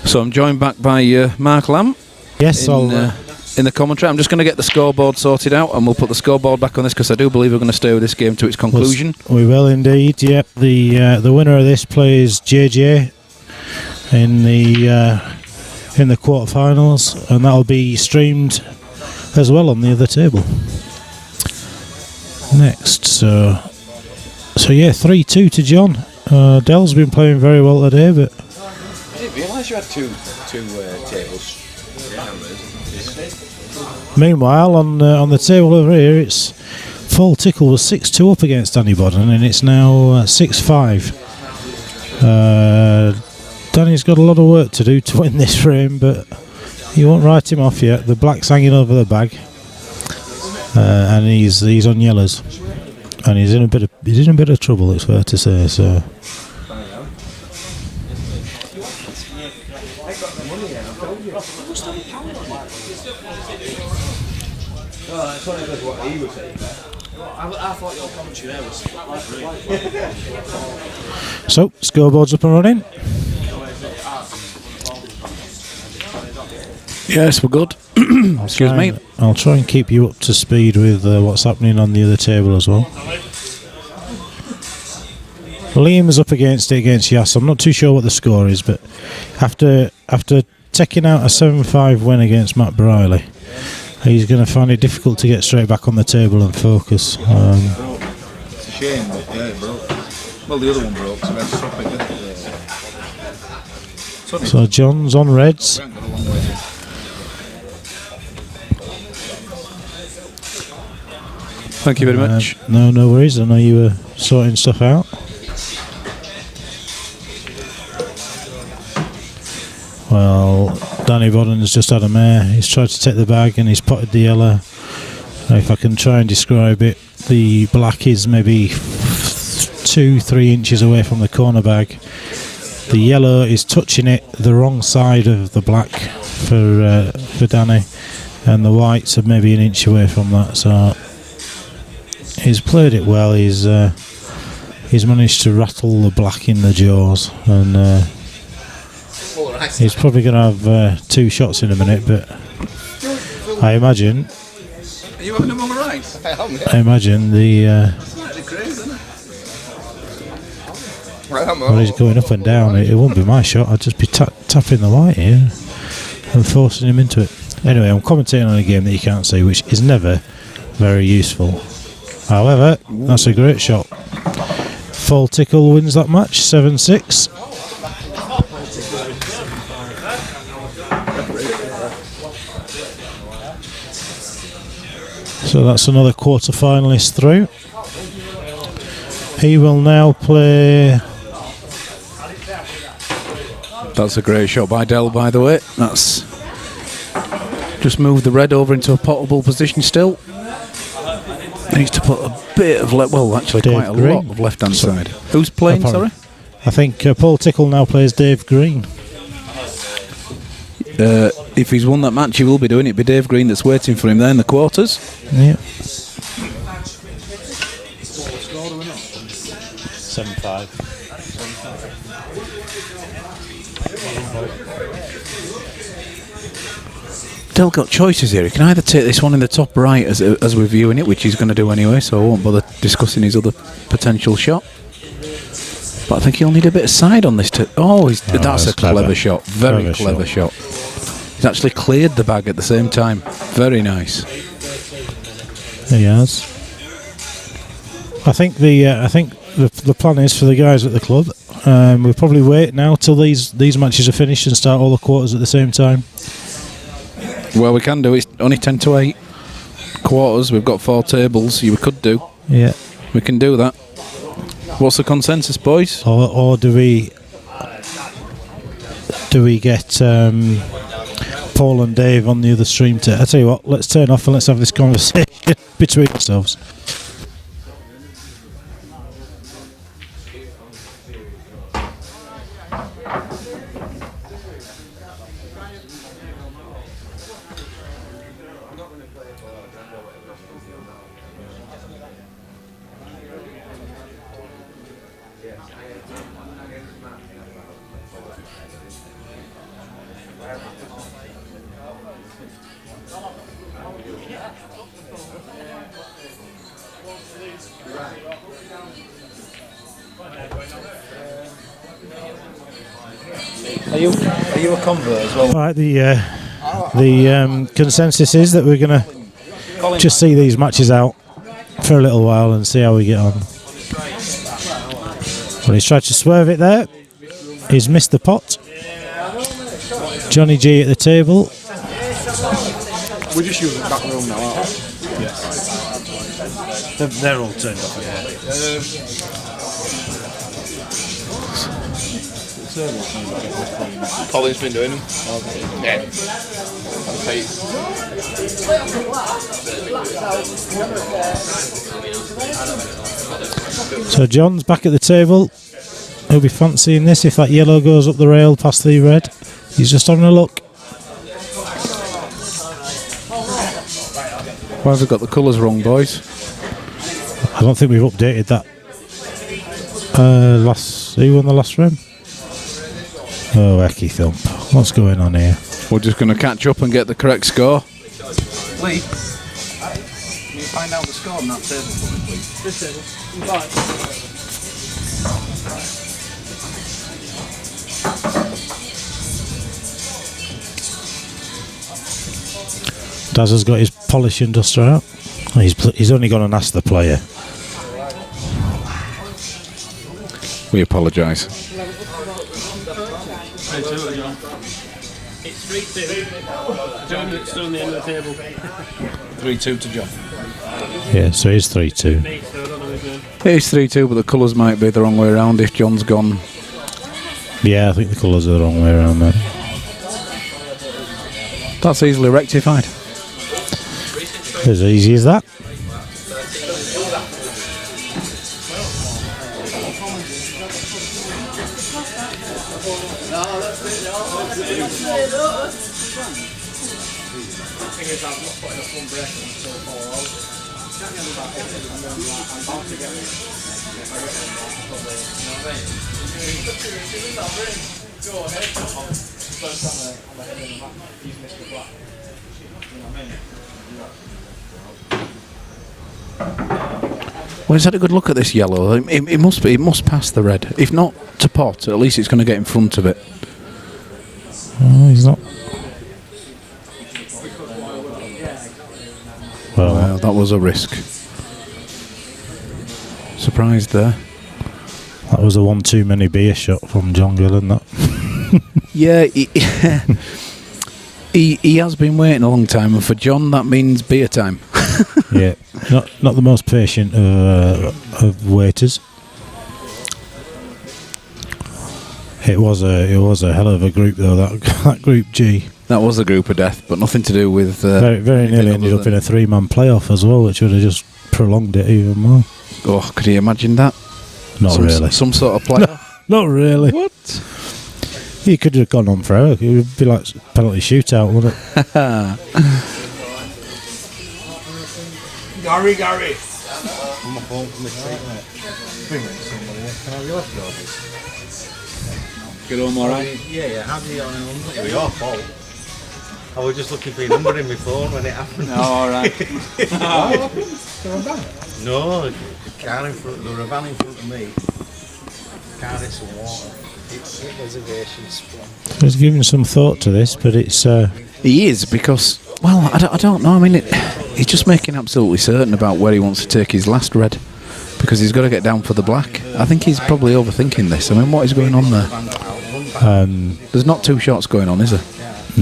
So I'm joined back by Mark Lamb. Yes, in the commentary. I'm just going to get the scoreboard sorted out, and we'll put the scoreboard back on this because I do believe we're going to stay with this game to its conclusion. We will indeed. Yep. The winner of this plays JJ in the quarterfinals, and that'll be streamed as well on the other table. Next, so yeah, 3-2 to John. Dell's been playing very well today, but I didn't realise you had two tables. Meanwhile, on the table over here, it's Full Tickle was 6-2 up against Danny Bodden, and it's now 6-5. Danny's got a lot of work to do to win this frame, but you won't write him off yet. The black's hanging over the bag, and he's on yellows, and he's in a bit of trouble. It's fair to say. So. So, scoreboard's up and running. Yes, we're good. Excuse me. I'll try and keep you up to speed with what's happening on the other table as well. Liam's up against Yass. I'm not too sure what the score is, but after taking out a 7-5 win against Matt Briley, he's going to find it difficult to get straight back on the table and focus. It's a shame, but yeah, it broke. Well, the other one broke, so we had to stop it, didn't it? So John's on reds. We haven't got a long way to. Thank you very much. No worries. I know you were sorting stuff out. Well, Danny Bodden has just had a mare. He's tried to take the bag and he's potted the yellow. If I can try and describe it, the black is maybe 2-3 inches away from the corner bag. The yellow is touching it the wrong side of the black for Danny, and the whites are maybe an inch away from that. So he's played it well. He's managed to rattle the black in the jaws, and he's probably going to have 2 shots in a minute, but I imagine. Are you having them on the right? I imagine well, he's going up and down. It won't be my shot. I'll just be tapping the white here and forcing him into it. Anyway, I'm commentating on a game that you can't see, which is never very useful. However, that's a great shot. Full Tickle wins that match, 7-6. So that's another quarter-finalist through. He will now play. That's a great shot by Dell, by the way. That's just moved the red over into a potable position still. Needs to put a bit of quite a lot of left-hand side. Who's playing, sorry? I think Paul Tickle now plays Dave Green. If he's won that match, he will be doing it. It'll be Dave Green that's waiting for him there in the quarters. Yeah. 7-5. Dell got choices here. He can either take this one in the top right as we're viewing it, which he's going to do anyway, so I won't bother discussing his other potential shot. But I think he'll need a bit of side on this. That's a clever shot. Very clever shot. He's actually cleared the bag at the same time. Very nice. He has. I think the plan is for the guys at the club. We'll probably wait now till these matches are finished and start all the quarters at the same time. Well, we can do. It's only 10 to 8 quarters. We've got 4 tables. We could do. Yeah. We can do that. What's the consensus, boys? Or do we get Paul and Dave on the other stream to? I tell you what, let's turn off and let's have this conversation between ourselves. Are you a convert as well? Right, the consensus is that we're going to just see these matches out for a little while and see how we get on. Well, he's tried to swerve it there. He's missed the pot. Johnny G at the table. We're just using the back room now, aren't we? Yes. They're all turned off. Colin's been doing them. Yeah. So John's back at the table. He'll be fancying this if that yellow goes up the rail past the red. He's just having a look. Why have we got the colours wrong, boys? I don't think we've updated that. Who won the last round? Oh, Ecky Thump. What's going on here? We're just going to catch up and get the correct score. Lee, can you find out the score on that table for me, please? This table? Daz has got his polishing duster out. He's only gone and asked the player. We apologise. It's 3-2. John, it's still on the end of the table. 3-2 to John. Yeah, so he's 3-2. Me, so I don't know who's going. It is 3-2, but the colours might be the wrong way around if John's gone. Yeah, I think the colours are the wrong way around there. That's easily rectified. As easy as that. Well, he's had a good look at this yellow. It must pass the red. If not to pot, at least it's going to get in front of it. Oh, he's not. Well, that was a risk. Surprised there. That was a one too many beer shot from John Gillen. That. Yeah, he has been waiting a long time, and for John that means beer time. Yeah, not the most patient of waiters. It was a hell of a group though. That group G. That was a group of death, but nothing to do with. Very nearly ended up in a 3-man playoff as well, which would have just prolonged it even more. Oh, could you imagine that? Not really. Some sort of playoff. Not really. What? He could have gone on forever. It would be like penalty shootout, wouldn't it? Gary. I'm a phone from the street, mate. Bring it to somebody. Can I have your leftovers? Get home alright? Yeah. How do you get on a number? It was your fault. I was just looking for your number in my phone when it happened. No, alright. No, the car in front, there was a van in front of me. Car hit some water. It reservation spot. He's giving some thought to this, but it's. He is, because, well, I don't know. I mean, he's just making absolutely certain about where he wants to take his last red, because he's got to get down for the black. I think he's probably overthinking this. I mean, what is going on there? There's not 2 shots going on, is there?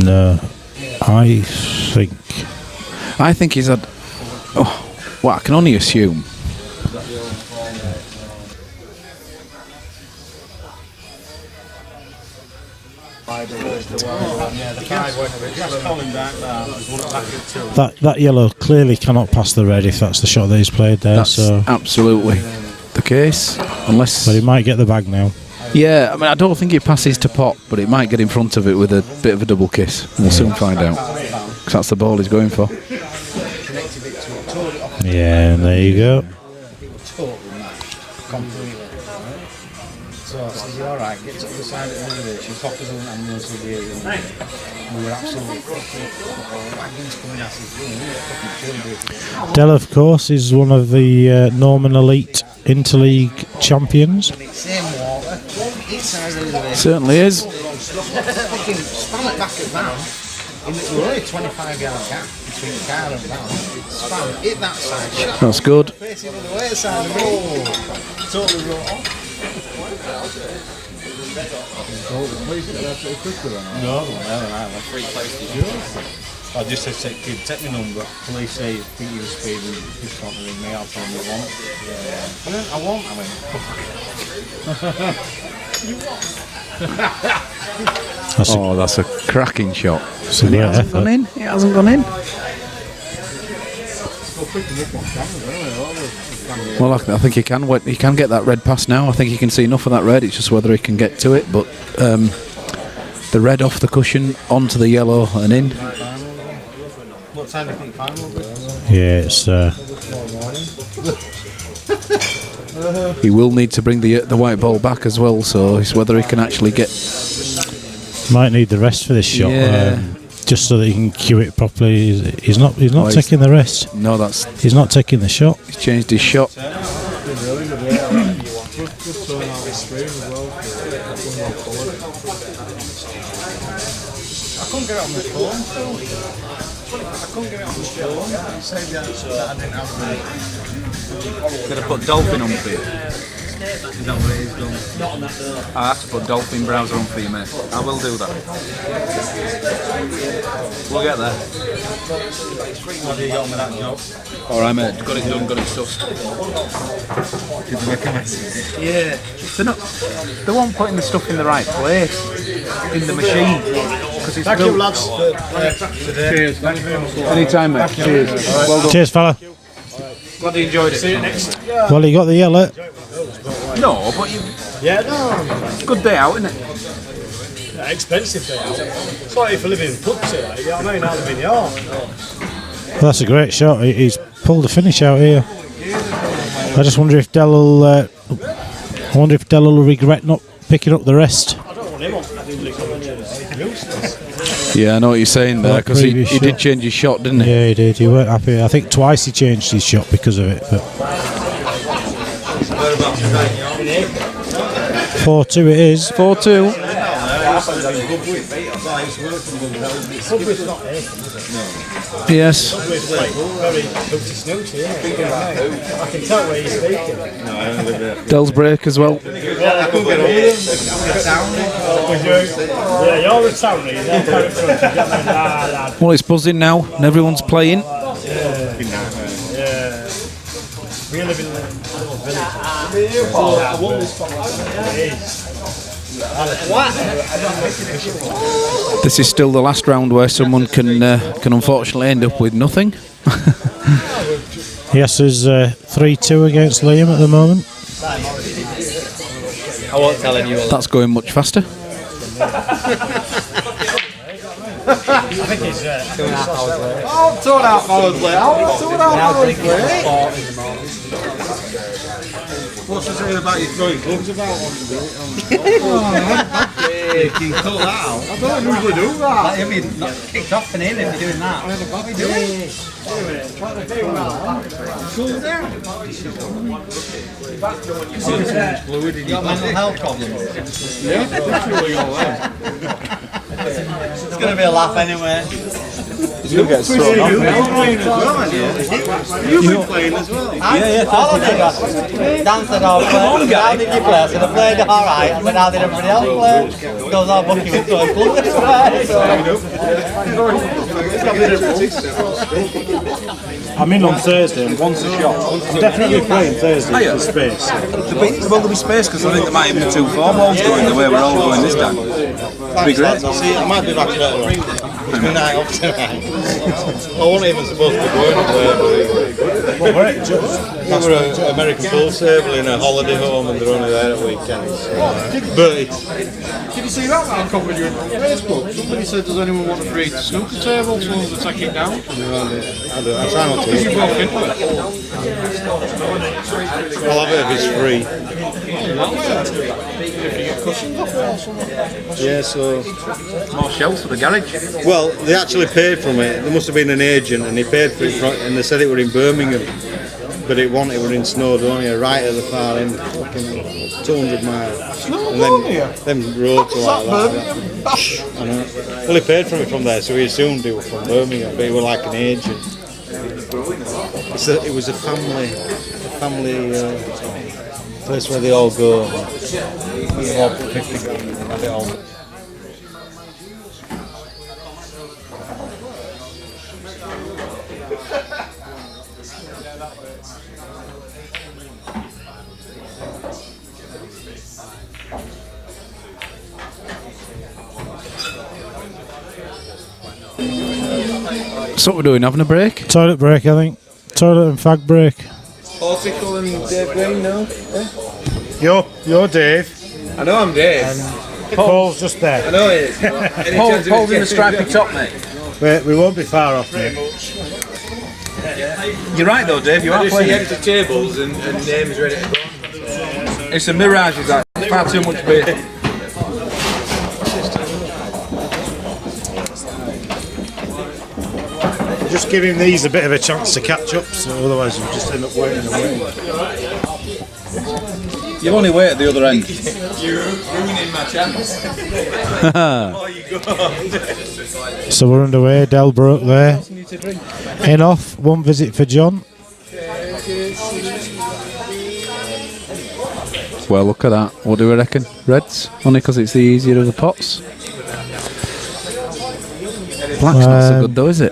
No. I think he's had. Oh, well, I can only assume. that yellow clearly cannot pass the red if that's the shot that he's played there. That's so absolutely the case, unless. But he might get the bag now. Yeah, I mean, I don't think it passes to pot, but it might get in front of it with a bit of a double kiss. We'll soon find out, because that's the ball he's going for. Yeah, and there you go. So I said, "You're alright, get to the side of the reservation, coppers and ambulance will be here." And we were absolutely fucking wagons coming at us, we were fucking chilled. Dell, of course, is one of the Norman Elite Interleague champions. Same water, each side of the reservation. Certainly is. Fucking spam it back at van. There was only a 25-yard gap between car and van. Spam, hit that side, shot. That's good. Face it on the way side of the road. Totally wrote off. No, I just said, "Kid, take my number." Police say, "Think you're speeding, just want to ring me, I'll tell them you want." Yeah. I won't, I mean. Oh, that's a cracking shot. It's a And it great hasn't effort. gone in. It hasn't gone in. Well, I think he can. He can get that red pass now. I think he can see enough of that red. It's just whether he can get to it. But the red off the cushion onto the yellow and in. What time do you think final will be? Yeah, it's He will need to bring the white ball back as well. So it's whether he can actually get. might need the rest for this shot, Yeah. just so that he can cue it properly. He's not he's- taking the rest. No, He's not taking the shot. he's changed his shot. I couldn't get it on the phone, Phil. I couldn't get it on the phone. He said that I didn't have the... Could have put dolphin on for you. Is that what it is done? I have to put dolphin browser on for you, mate. I will do that. We'll get there. What do you got on with that job? Alright, mate. Got it done, got it sussed. Did you make a mess? Yeah. They won't putting the stuff in the right place in the machine. It's Thank you, lads, for today. Cheers. Thank you very much. Anytime, mate. Cheers. Well done. Cheers, fella. Glad you enjoyed it. See you next. Well, he got the yellow. No, but you. Yeah, no. Good day out, isn't it? Yeah, expensive day out. It's like if you live in pubs here, you know what I mean? Out of the yard. Well, that's a great shot. He's pulled the finish out here. I just wonder if Dell will regret not picking up the rest. I don't want him on. I didn't look at useless. Yeah, I know what you're saying there, because he Previous did shot. change his shot, didn't he? Yeah, he did. He weren't happy. I think twice he changed his shot because of it. But 4-2 it is. 4-2. Yes. Very hooty snooty, yeah. I can tell where he's speaking. Dell's break as well. Yeah, you're a townie, they're character. Lad. Well, it's buzzing now, and everyone's playing. Yeah. We live in a little village. This is still the last round where someone can unfortunately end up with nothing. Yes, there's 3-2 against Liam at the moment. I won't tell anyone. That's going much faster. I think he's 2.5 hours later. Oh, 2.5 hours later. Oh, 2.5 hours later. What's the saying about you throwing gloves about? You can cut that out. I don't usually do that. I mean, not kicked off in him if you're doing that. What are we doing? Cool down. You got mental health problems. Yeah, definitely all that. It's going to be a laugh anyway. You'll get thrown off. You've been playing as well. Yeah. All of them. Dan said, "Oh, play. How did you play?" I said, "I played alright." I said, "How did everybody else play?" He goes, "Oh, Bucky was throwing gloves this way." I'm in on Thursday and once a shot. I'm definitely playing Thursday for space. There'll be space because I think there might even be 2 4 balls going the way we're all going this time. It'd be great. See, I might be back later on. It's my night off tonight. I wasn't even supposed to be going anywhere. What were it? We were an American Bull Table in a holiday home and they're only there at weekends. But it's... Did you see that man covered you on Facebook? Somebody said, does anyone want a free snooker table? Someone to take it down. I try not to. You both into it. I'll have it if it's free. If you get cushions off it or something. Yeah, so... More shelves for the garage. Well, they actually paid from it. There must have been an agent and he paid for it and they said it were in Birmingham. But it were in Snowdonia, right at the far end, fucking 200 miles. Snowdonia? And then roads like that. I know. Well, he paid for it from there, so he assumed it was from Birmingham, but he was like an agent. It was a family place where they all go. They all put 50 grand in and have it all. So what we're doing, having a break? Toilet break, I think. Toilet and fag break. Orticle and Dave Green, no? You're Dave. I know I'm Dave. Paul's just there. I know he is. Paul's in the stripy top, mate. We won't be far off, mate. You're right though, Dave. You are Just playing see empty tables and names ready to go. It's a mirage, is that? Far too much beer. Just giving these a bit of a chance to catch up, so otherwise you just end up waiting and waiting. You'll only wait at the other end. You're ruining my chance. So we're underway, Del broke there. In off, one visit for John. Well, look at that. What do we reckon? Reds? Only because it's the easier of the pots. Black's not so good though, is it?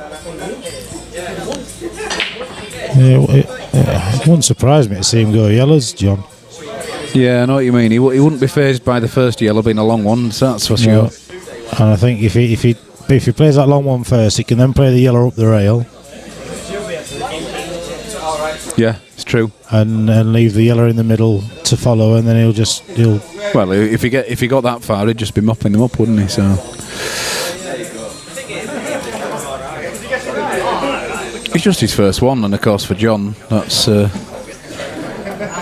It wouldn't surprise me to see him go yellows, John. Yeah, I know what you mean. He wouldn't be phased by the first yellow being a long one, so that's for sure. And I think if he plays that long one first, he can then play the yellow up the rail. Yeah, it's true. And leave the yellow in the middle to follow, and then he'll. Well, if he got that far, he'd just be mopping them up, wouldn't he? So. It's just his first one, and of course for John, that's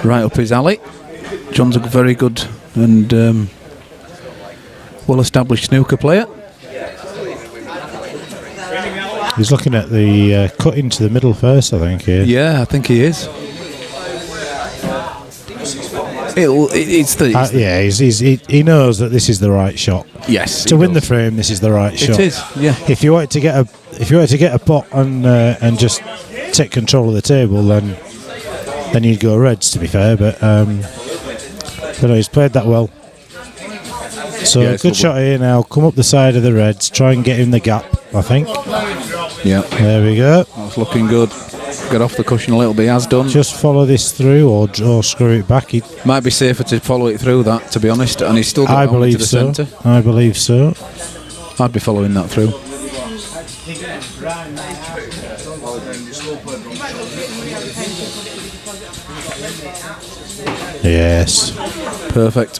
right up his alley. John's a very good and well-established snooker player. He's looking at the cut into the middle first, I think. Here. Yeah, I think he is. He knows that this is the right shot. Yes, to win the frame, this is the right shot. It is. Yeah. If you wanted to get a pot and just take control of the table, then you'd go reds. To be fair, but no, he's played that well. So Yeah, good shot here now. Come up the side of the reds. Try and get in the gap. I think. Yeah. There we go. That's looking good. Got off the cushion a little bit. Has done. Just follow this through, or screw it back. Might be safer to follow it through that, to be honest. And he's still got it on to the centre. I believe so. I'd be following that through. Yes. Perfect.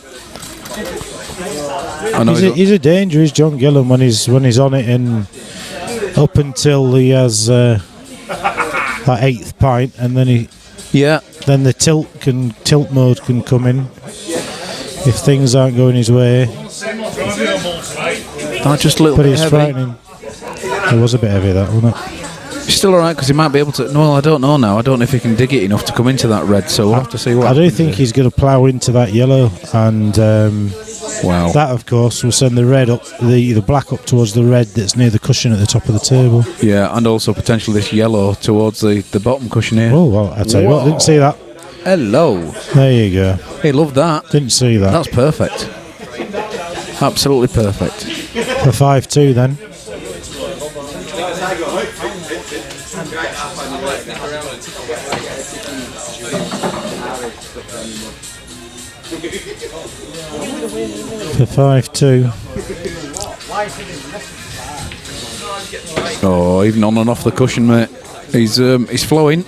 I know he's a danger, is John Gillen, when he's on it, and up until he has that 8th pint, and then then the tilt mode can come in if things aren't going his way. That's just a little but bit it's heavy. frightening. It was a bit heavy, that, wasn't it? He's still alright because he might be able to. No, I don't know now. I don't know if he can dig it enough to come into that red. So we'll have to see what. I do think he's going to plough into that yellow, and wow. That, of course, will send the red up, the black up towards the red that's near the cushion at the top of the table. Yeah, and also potentially this yellow towards the bottom cushion here. Oh well, I tell you what, didn't see that. Hello. There you go. He loved that. Didn't see that. That's perfect. Absolutely perfect. For 5-2 then. For 5-2. Oh, even on and off the cushion, mate. He's flowing.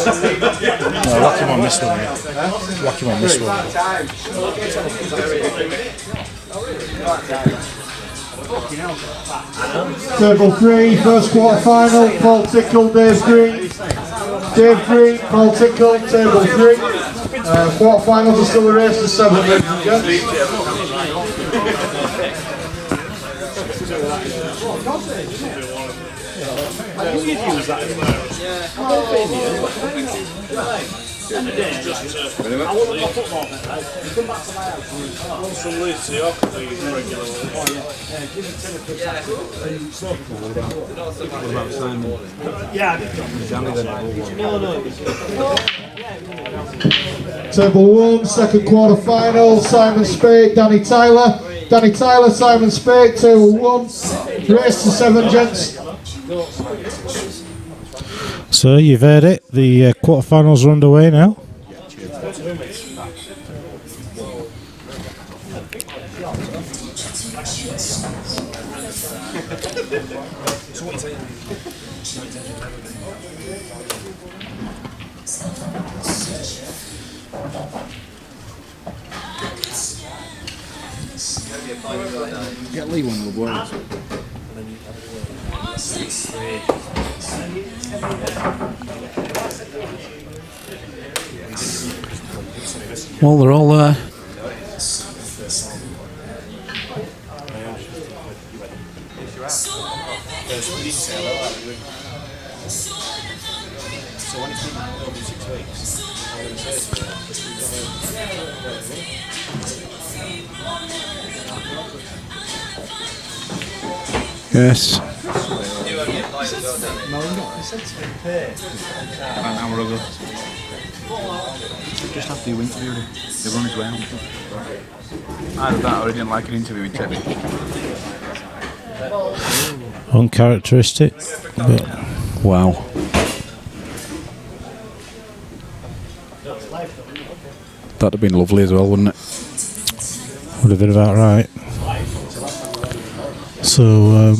Whack him on this one, yeah. Whack him on this one. Table 3, first quarter final, Paul Tickle, Dave Green. Dave Green, Paul Tickle, table 3. Quarter finals are still a race to 7, ladies and gents. Table 1, second quarter final, Simon Spate, Danny Tyler. Danny Tyler, Simon Spate, table 1. Race to 7, gents. So you've heard it, the quarterfinals are underway now. Get Lee one of the boys. Well, they're all there. Yes. An hour ago. Just after you interviewed him. They were on his way home. Either that or he didn't like an interview with Teddy. Uncharacteristic. But Wow. That'd have been lovely as well, wouldn't it? would have been about right. So,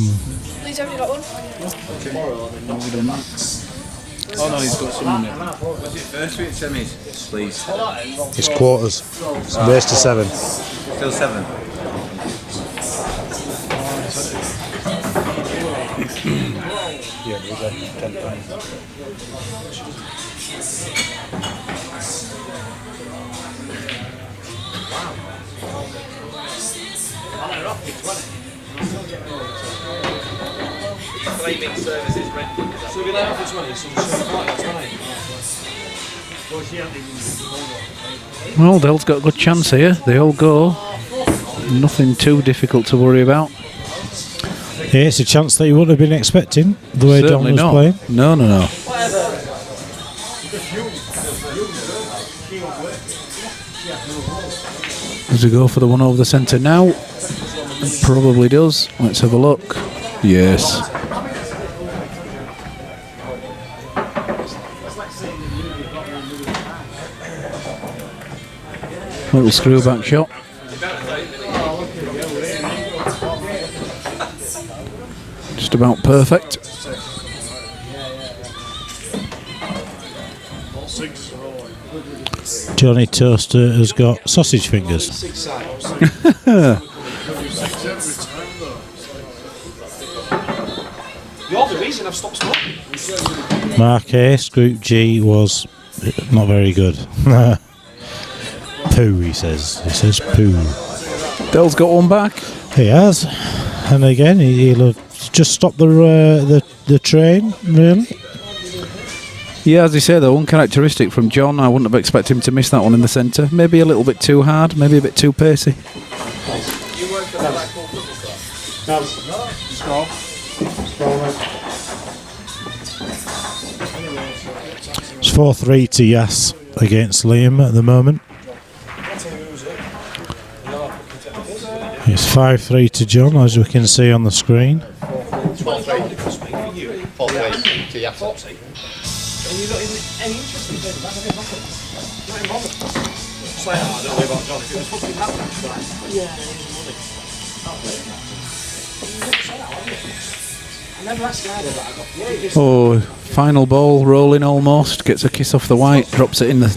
Please, have you got one? Oh no, he's got someone there. Was it first week semis, please? it's quarters. It's race to 7. Still 7. Claiming services Redmond. So we're going to have for 20, so Well, Dell's got a good chance here. They all go. Nothing too difficult to worry about. Yeah, it's a chance that you wouldn't have been expecting the way Certainly John was not. playing. No. Does he go for the one over the centre now? Probably does. Let's have a look. Yes. Little screw back shot. Just about perfect. Johnny Toaster has got sausage fingers. You're the reason I've stopped smoking. Mark Ace, Group G, was not very good. Poo, he says. He says poo. Dell's got one back. He has. And again, he'll have just stopped the train, really. Yeah, as you say, though, uncharacteristic from John. I wouldn't have expected him to miss that one in the centre. Maybe a little bit too hard, maybe a bit too pacey. It's 4-3 to Yass against Liam at the moment. It's 5-3 to John, as we can see on the screen. 4-3 to Yasser. Oh, final ball rolling almost. Gets a kiss off the white, drops it in the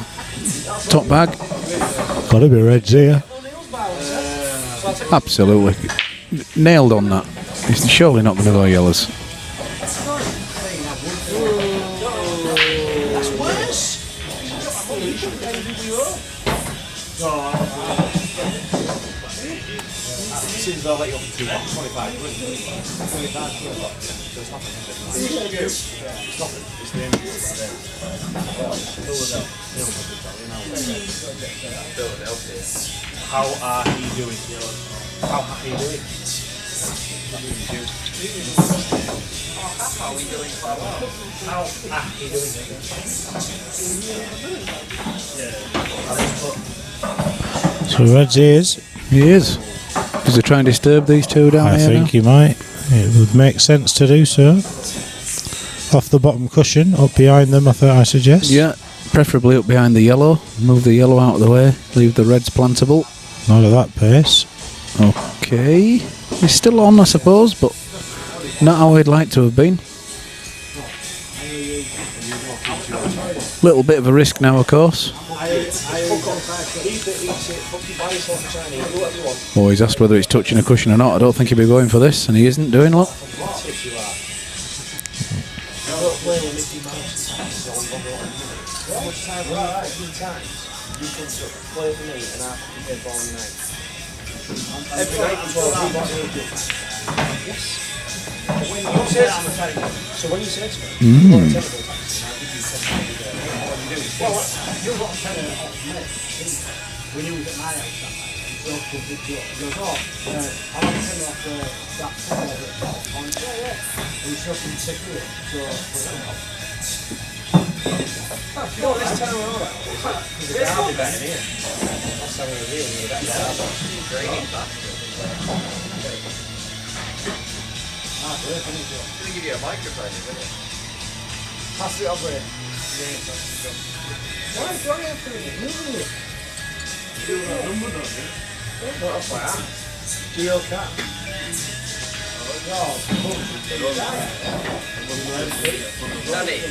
top bag. Gotta be reds here. Absolutely. Nailed on that. He's surely not going to go yellows. How are you doing? How happy are you doing? How are we doing? How happy are you doing? So reds is. He is. Does he try and disturb these two down I here think now? he might. It would make sense to do so. Off the bottom cushion, up behind them, I suggest. Yeah, preferably up behind the yellow. Move the yellow out of the way. Leave the reds plantable. Not at that pace. Okay. He's still on, I suppose, but not how he'd like to have been. Little bit of a risk now, of course. Oh, he's asked whether it's touching a cushion or not. I don't think he'll be going for this, and he isn't doing a lot.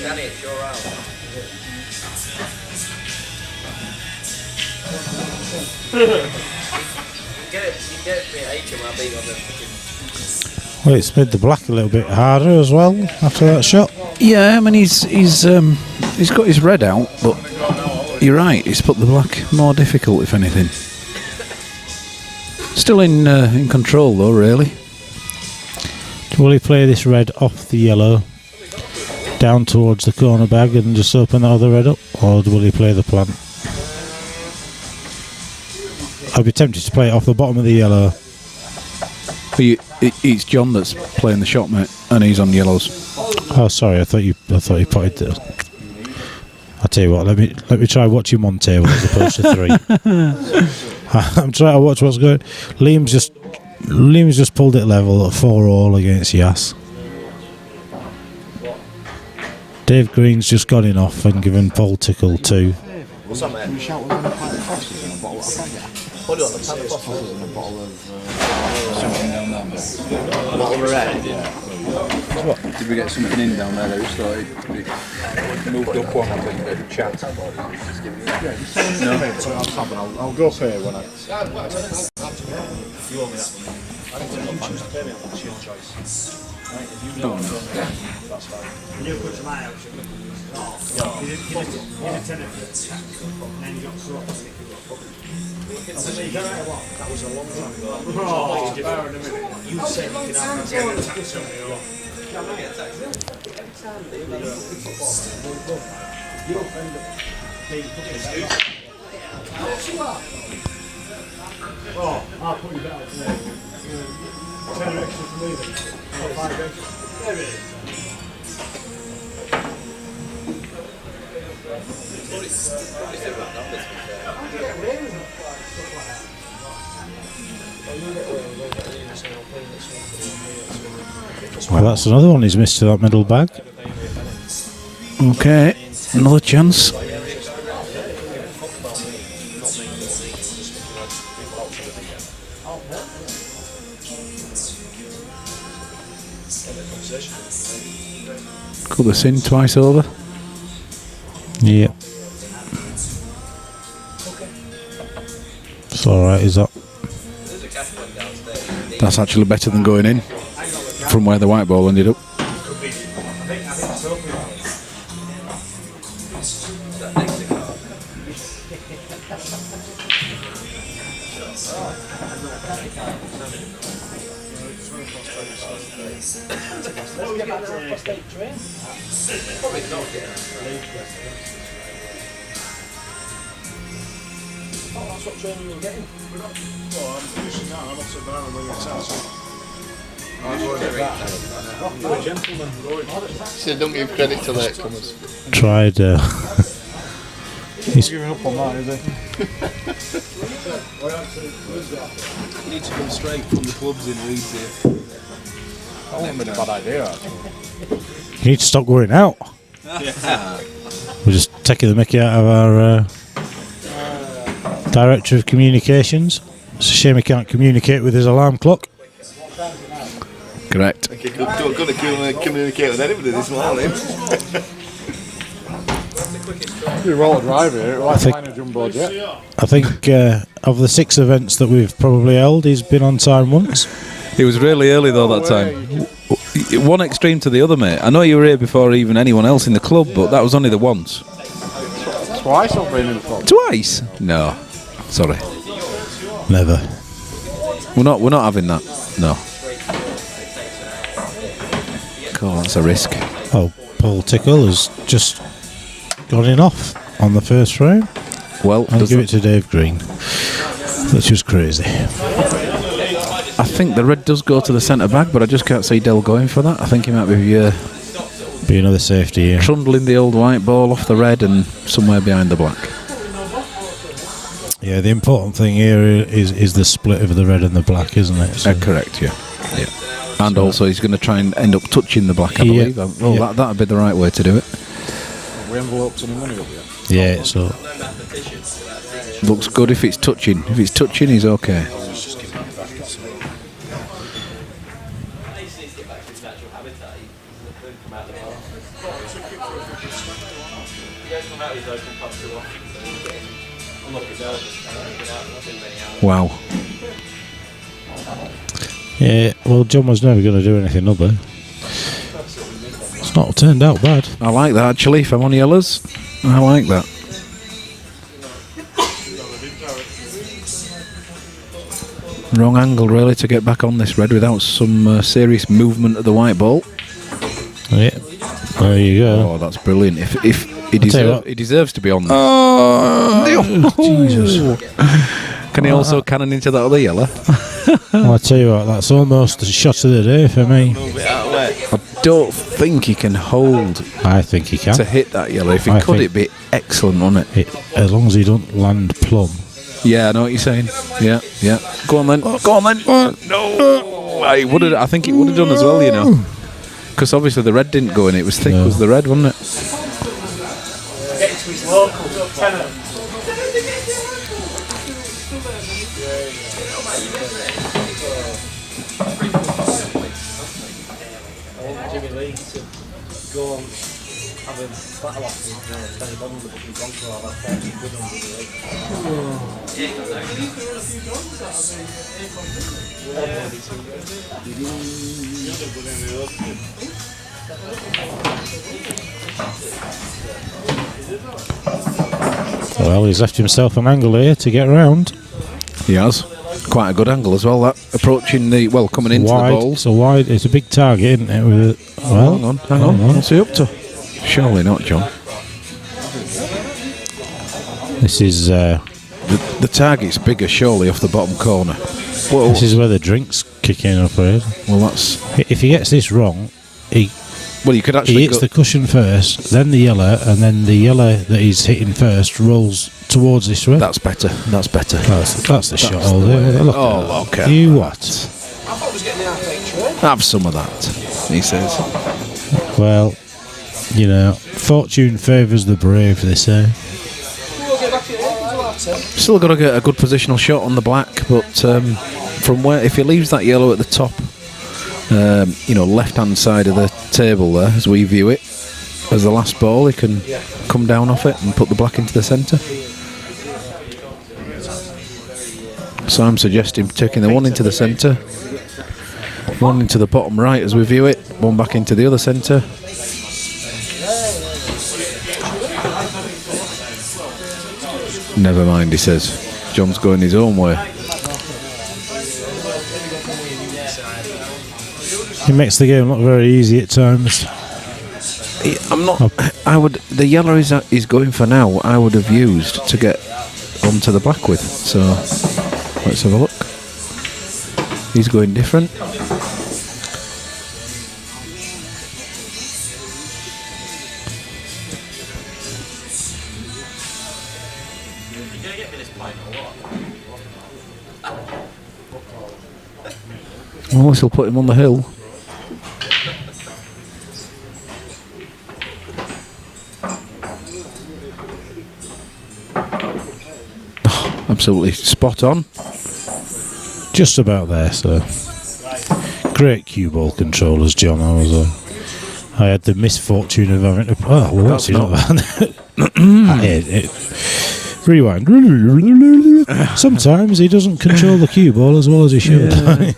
Danny, it's your round. You get me HMRB on the fucking. Well, it's made the black a little bit harder as well after that shot. Yeah, I mean he's got his red out, but you're right. He's put the black more difficult, if anything. Still in control though, really. Will he play this red off the yellow down towards the corner bag and just open that other red up, or will he play the plant? I'd be tempted to play it off the bottom of the yellow. It's John that's playing the shot, mate, and he's on yellows. Oh, sorry, I thought you potted it. I'll tell you what, let me try watching one table as opposed to three. I'm trying to watch what's going. Liam's just pulled it level at 4-all against Yass. Dave Green's just gone in off and given Paul Tickle 2. What's that, mate? Hold on, let's have a bottle and a bottle of Something down there, mate. a bottle of red. What? Did we get something in down there? We started, moved up one, I think, a bit of chat. I'll go for it when I. You owe me that one. I don't think I'm just pay me, it's your choice. Right, if you know, that's fine. You put to my house, you did tenant, and then you got sorted. That was a long time ago. Oh, you said you could have a tenant tax on me. Oh, I'll put you down today. 10 extra for me then. Or 5 extra. There it is. Well, that's another one he's missed to that middle bag. Okay, another chance. Cut this in twice over. Yeah. It's alright, is that? That's actually better than going in from where the white ball ended up. That's what training you're getting. Well, I'm finishing now. I'm not so bad when it's out. You're a gentleman. So don't give credit to latecomers. Tried. He's giving up on that, is he? You need to come straight from the clubs in Leeds here. That wouldn't have been a bad idea, actually. You need to stop going out. We're just taking the mickey out of our Director of Communications. It's a shame he can't communicate with his alarm clock. Correct. I'm going to communicate with anybody this morning. You're well drive here. Like flying a jumbo jet. I think of the 6 events that we've probably held, he's been on time once. It was really early though that time. One extreme to the other, mate. I know you were here before even anyone else in the club, but that was only the once. Twice I've been in the club. Twice? No. Sorry. Never. We're not having that. No. Cool, that's a risk. Oh, Paul Tickle has just gone in off on the first round. Well, I'll give it to Dave Green. That's just crazy. I think the red does go to the centre back, but I just can't see Dell going for that. I think he might be Be another safety here. trundling the old white ball off the red and somewhere behind the black. Yeah, the important thing here is the split of the red and the black, isn't it? So Correct, yeah. And also he's going to try and end up touching the black, I believe. Well, that'd be the right way to do it. We enveloped any money up yet? yeah, so Looks good if it's touching. If it's touching, he's okay. Wow. yeah. Well, John was never going to do anything other. It's not turned out bad. I like that actually. If I'm on yellows, I like that. Wrong angle really to get back on this red without some serious movement of the white ball. Yeah, there you go. Oh, that's brilliant. If he, he deserves to be on there. Oh, Jesus! Can he also cannon into that other yellow? Well, I tell you what, that's almost the shot of the day for me. I don't think he can hold I think he can. to hit that yellow. If he I could, think- it'd be excellent, wouldn't it? As long as he don't land plumb. Yeah, I know what you're saying. Yeah. Go on then. Go on then. No. I think it would have done as well, you know. Because obviously the red didn't go in. It was thick, was the red, wasn't it? Get to his local tenor. Jimmy Lee to go and have a battle off with Danny Bond with the Bronco or that 40 quid on the Well, he's left himself an angle here to get round. He has. Quite a good angle as well, that. Approaching the, coming into Wide, the balls. it's a wide, it's a big target, isn't it? With Hang on. What's he up to? Surely not, John. This is The target's bigger, surely, off the bottom corner. Whoa. this is where the drinks kick in, I'm afraid. Well, that's... If he gets this wrong, he Well, you could he actually hits go... the cushion first, then the yellow, and then the yellow that he's hitting first rolls towards this red. That's better. That's better. That's the shot all there. Look Oh, look at you that. what? Have some of that. he says. Well, you know, fortune favours the brave, they say. Still got to get a good positional shot on the black, but from where, if he leaves that yellow at the top, left hand side of the table there, as we view it, as the last ball, he can come down off it and put the black into the centre. So I'm suggesting taking the one into the centre, one into the bottom right as we view it, one back into the other centre. Never mind, he says. John's going his own way. He makes the game look very easy at times. I'm not. I would. The yellow is going for now. I would have used to get onto the black with. So let's have a look. He's going different. Well, this will put him on the hill. Absolutely spot on. Just about there, so. Great cue ball controllers, John. I had the misfortune of having to. Oh, well, that's not rewind. Sometimes he doesn't control the cue ball as well as he should. Yeah.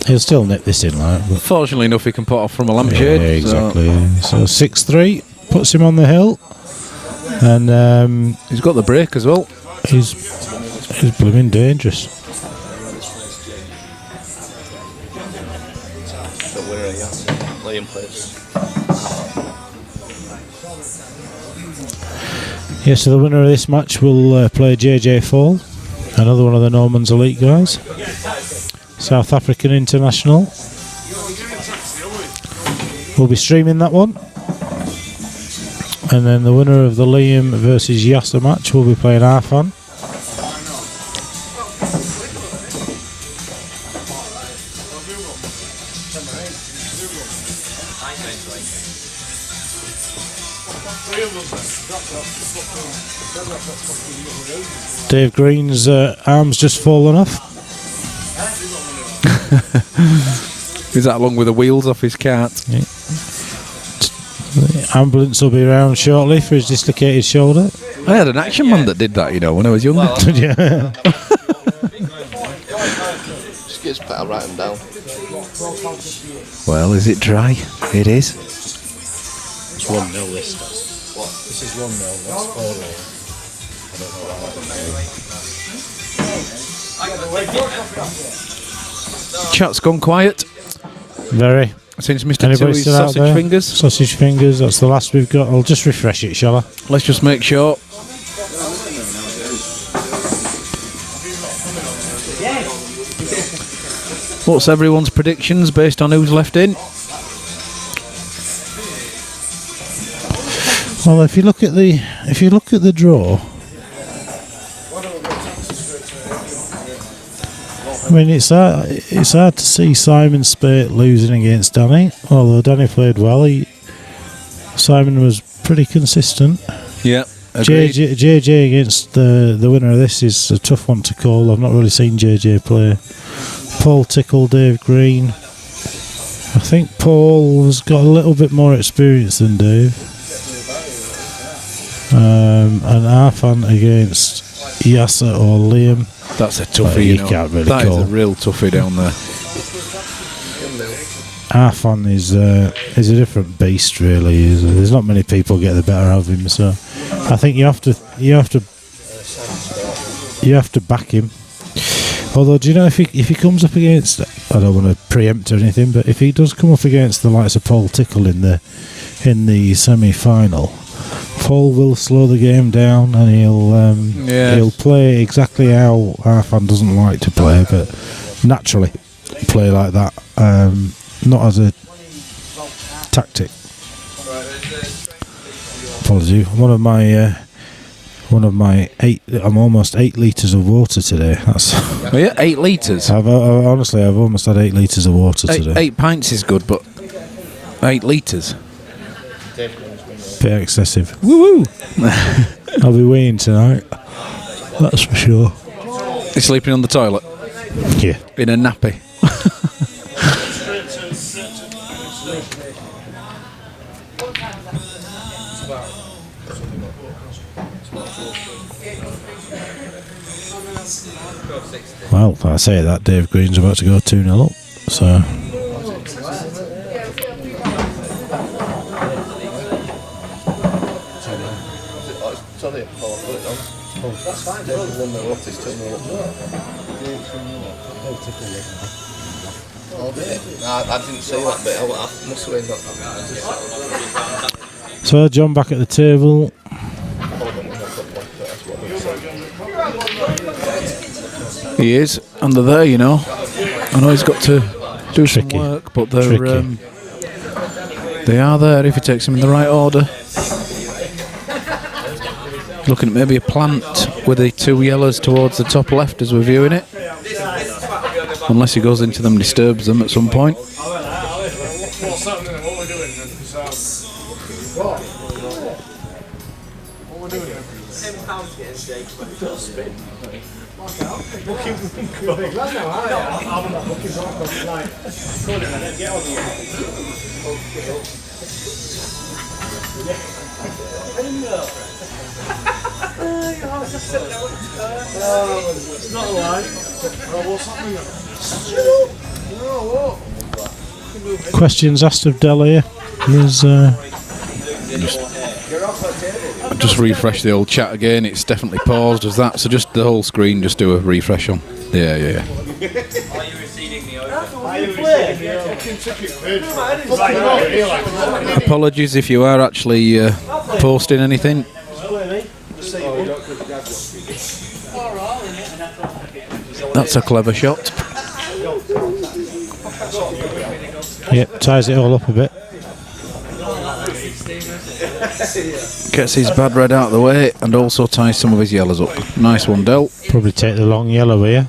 He'll still nip this in, like. But fortunately enough, he can put off from a lampshade. Yeah, exactly. So 6-3 puts him on the hill, and he's got the break as well. He's blooming dangerous. The winner of Liam plays. Yeah, so the winner of this match will play JJ Fall, another one of the Norman's elite guys, South African international. We'll be streaming that one. And then the winner of the Liam versus Yasser match will be playing Arfan. Dave Green's arm's just fallen off. Is that along with the wheels off his cart? Yeah. The ambulance will be around shortly for his dislocated shoulder. I had an action man that did that, when I was younger. Yeah. Just gets better, write them down. Well, is it dry? It is. It's 1-0 this. This is 1-0. That's 4-0. Chat's gone quiet. Very. Since Mr. Toohey's sausage fingers. Sausage fingers, that's the last we've got. I'll just refresh it, shall I? Let's just make sure. What's everyone's predictions based on who's left in? Well, if you look at the draw, I mean, it's hard to see Simon Spate losing against Danny. Although Danny played well, Simon was pretty consistent. Yeah, JJ against the winner of this is a tough one to call. I've not really seen JJ play. Paul Tickle, Dave Green. I think Paul has got a little bit more experience than Dave. And Arfan against Yasser or Liam. That's a toughie, can't really that call. Is a real toughie down there. Arfan is a different beast, really. There's not many people get the better of him, so I think you have to back him. Although, do you know if he comes up against, I don't want to preempt or anything, but if he does come up against the likes of Paul Tickle in the semi-final, Paul will slow the game down and he'll play exactly how Arfan doesn't like to play, but naturally play like that, not as a tactic. Apology. One one of my I'm almost 8 litres of water today. That's. Oh yeah, 8 litres. Honestly, I've almost had 8 litres of water today. 8 pints is good, but 8 litres. Bit excessive. Woo woo! I'll be weeing tonight. That's for sure. You're sleeping on the toilet? Yeah. In a nappy. Well, I say that Dave Green's about to go 2-0 up, so. Sorry, I'll put it on. That's fine, Dave. 1-0 up, it's 2-0 up. Oh, did it? I didn't see that bit. I must have been that. So, John back at the table. He is, and they're there, you know. I know he's got to do some work, but they're they are there if he takes them in the right order. Looking at maybe a plant with the 2 yellows towards the top left as we're viewing it. Unless he goes into them and disturbs them at some point. It's not alive. What's happening? Questions asked of Dell here. Just refresh the old chat again. It's definitely paused as that. So just the whole screen, just do a refresh on. Yeah. Are you receding the over? Apologies if you are actually posting anything. That's a clever shot. Yep, ties it all up a bit. Gets his bad red out of the way and also ties some of his yellows up. Nice one, Del. Probably take the long yellow here.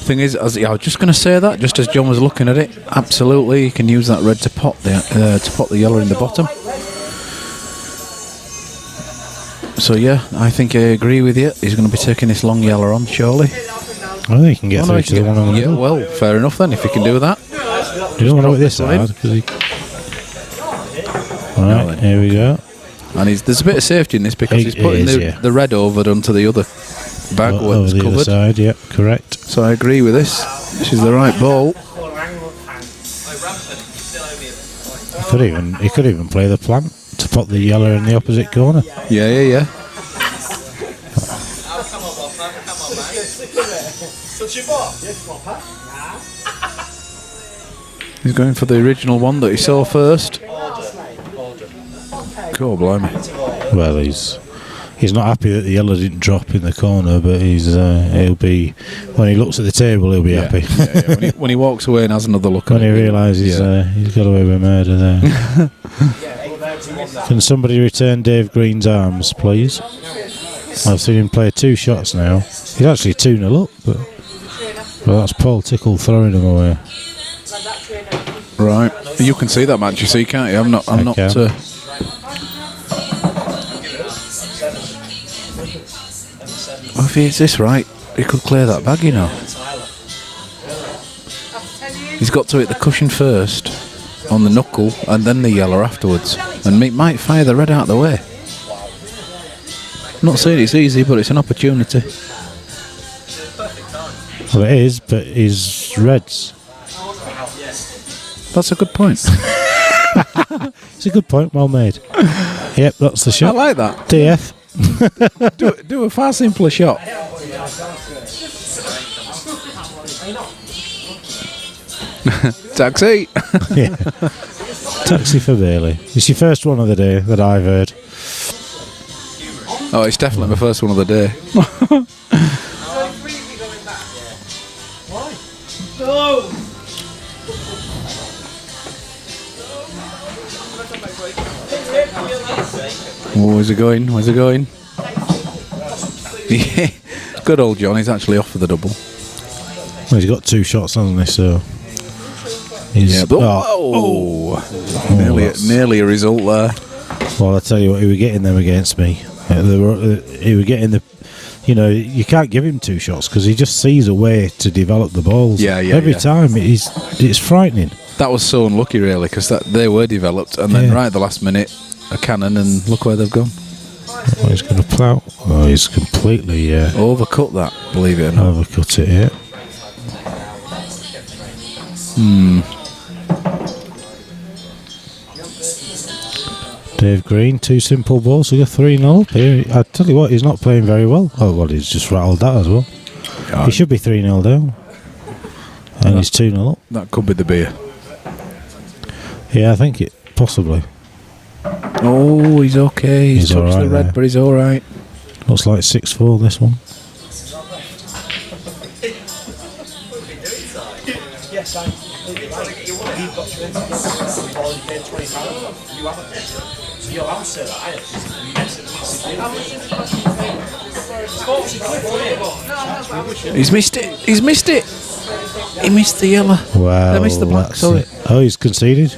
Thing is, I was just going to say that, just as John was looking at it, absolutely, you can use that red to pot the yellow in the bottom. So yeah, I think I agree with you. He's going to be taking this long yellow on, surely. I think he can get through to the one on the middle. Yeah, well, fair enough then, if he can do that. You don't want to hit this hard, because he... Right, here we go. And there's a bit of safety in this because he's putting the red over onto the other bag where it's covered. Other side, yep, correct. So I agree with this. This is the right ball. He could even play the plant to put the yellow in the opposite corner. Yeah. He's going for the original one that he saw first. Cool, blimey. Well, he's not happy that the yellow didn't drop in the corner, but he'll be, when he looks at the table, he'll be happy. Yeah. When he walks away and has another look when he realises he's got away with murder there. Can somebody return Dave Green's arms, please? I've seen him play 2 shots now. He's actually 2-0 up, but that's Paul Tickle throwing him away. Right, you can see that match, you see, can't you? I'm not. If he hits this right, he could clear that bag, you know. He's got to hit the cushion first on the knuckle and then the yellow afterwards, and might fire the red out of the way. Not saying it's easy, but it's an opportunity. Well, it is, but he's reds. That's a good point. It's a good point, well made. Yep, that's the shot. I like that. DF. do a far simpler shot. Taxi. Yeah. Taxi for Bailey. It's your first one of the day that I've heard. Oh, it's definitely my first one of the day. Oh, where's it going? Where's it going? Yeah, good old John. He's actually off for the double. Well, he's got 2 shots, hasn't he? So he's Yeah, but nearly a result there. Well, I tell you what, he was getting them against me. He was getting the. You know, you can't give him 2 shots because he just sees a way to develop the balls. Every time it's frightening. That was so unlucky, really, because they were developed, and then right at the last minute, a cannon, and look where they've gone. Oh, he's going to plough. Oh, he's completely overcut that. Believe it or not, overcut it. Yeah. Dave Green, 2 simple balls. We got 3-0 here. I tell you what, he's not playing very well. Oh, well, he's just rattled that as well. He should be 3-0 down, and he's 2-0 up. That could be the beer. Yeah, I think it possibly. Oh, he's okay. He's touched the red, but he's all right. Looks like 6-4 this one. Yes, you've got to already paid £20. You haven't. So your answer that is massive. He's missed it. He's missed it. He missed the yellow. Wow. They missed the black. Sorry. Oh, he's conceded.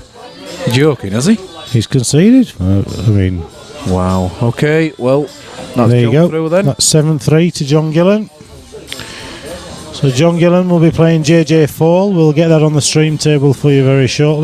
You're joking, has he? He's conceded. I mean. Wow. Okay. Well, that's there you go. Through then. That's 7-3 to John Gillen. So John Gillen will be playing JJ Fall. We'll get that on the stream table for you very shortly.